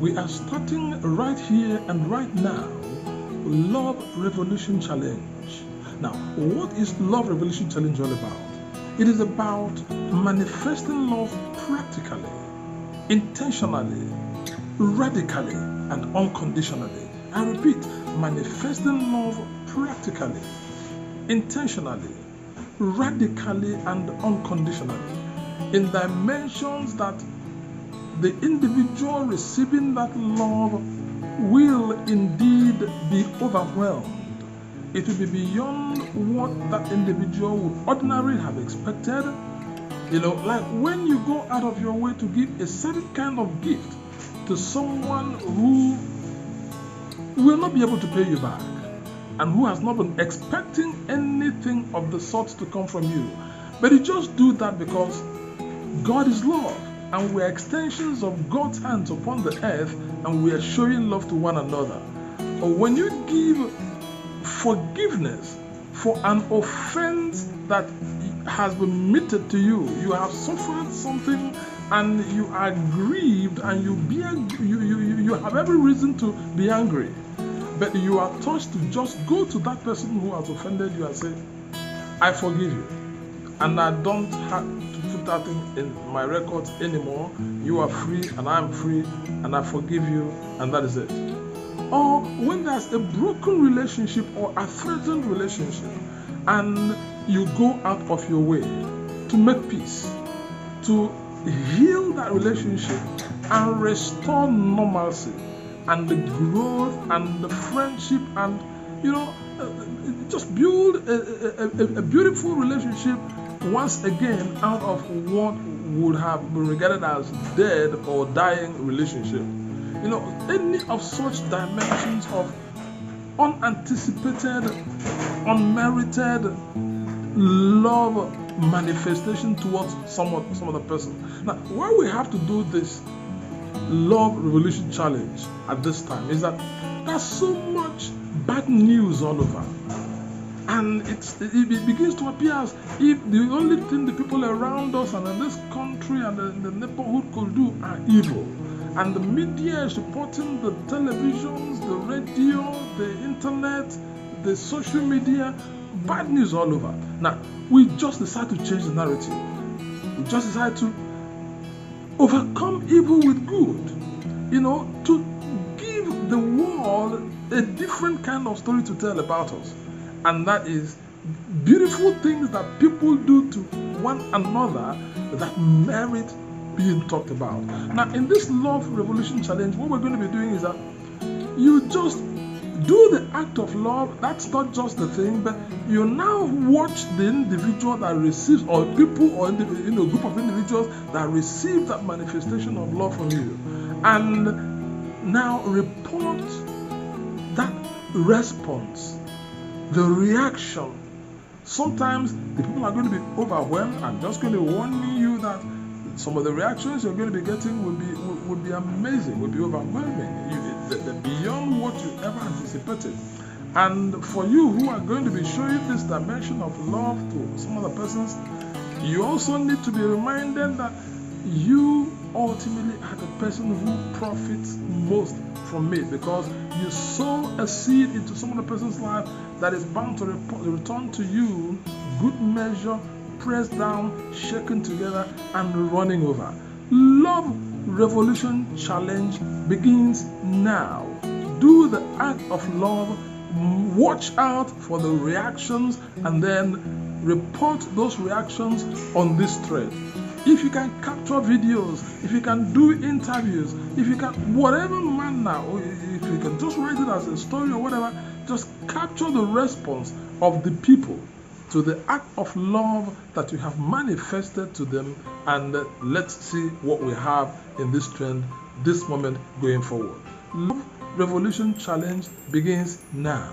We are starting right here and right now, Love Revolution Challenge. Now, what is Love Revolution Challenge all about? It is about manifesting love practically, intentionally, radically, and unconditionally. I repeat, manifesting love practically, intentionally, radically, and unconditionally in dimensions that the individual receiving that love will indeed be overwhelmed. It will be beyond what that individual would ordinarily have expected. Like when you go out of your way to give a certain kind of gift to someone who will not be able to pay you back and who has not been expecting anything of the sort to come from you. But you just do that because God is love, and we are extensions of God's hands upon the earth, and we are showing love to one another. Or when you give forgiveness for an offense that has been meted to you, you have suffered something and you are grieved, and you have every reason to be angry, but you are touched to just go to that person who has offended you and say, I forgive you, and I don't have to put that in my records anymore. You are free and I am free, and I forgive you, and that is it. Or when there's a broken relationship or a threatened relationship, and you go out of your way to make peace, to heal that relationship and restore normalcy and the growth and the friendship, and just build a beautiful relationship once again out of what would have been regarded as dead or dying relationship. Any of such dimensions of unanticipated, unmerited love manifestation towards some other person. Now, why we have to do this Love Revolution Challenge at this time is that there's so much bad news all over, and it begins to appear as if the only thing the people around us and in this country and in the neighborhood could do are evil. And the media is reporting, the televisions, the radio, the internet, the social media, bad news all over. Now, we just decide to change the narrative. We just decide to overcome evil with good. To give the world a different kind of story to tell about us. And that is beautiful things that people do to one another that merit being talked about. Now, in this Love Revolution Challenge, what we're going to be doing is that you just do the act of love. That's not just the thing, but you now watch the individual that receives, or people, or group of individuals that receive that manifestation of love from you, and now report that response, the reaction. Sometimes the people are going to be overwhelmed. I'm just going to warn you that some of the reactions you're going to be getting will be amazing, will be overwhelming, beyond what you ever anticipated. And for you who are going to be showing this dimension of love to some other persons, you also need to be reminded that you ultimately are the person who profits most from it, because you sow a seed into some other person's life that is bound to return to you, good measure, pressed down, shaken together, and running over. Love Revolution Challenge begins now. Do the act of love, watch out for the reactions, and then report those reactions on this thread. If you can capture videos, if you can do interviews, if you can, whatever manner, or if you can just write it as a story or whatever, just capture the response of the people to the act of love that you have manifested to them, and let's see what we have in this trend, this moment going forward. Love Revolution Challenge begins now.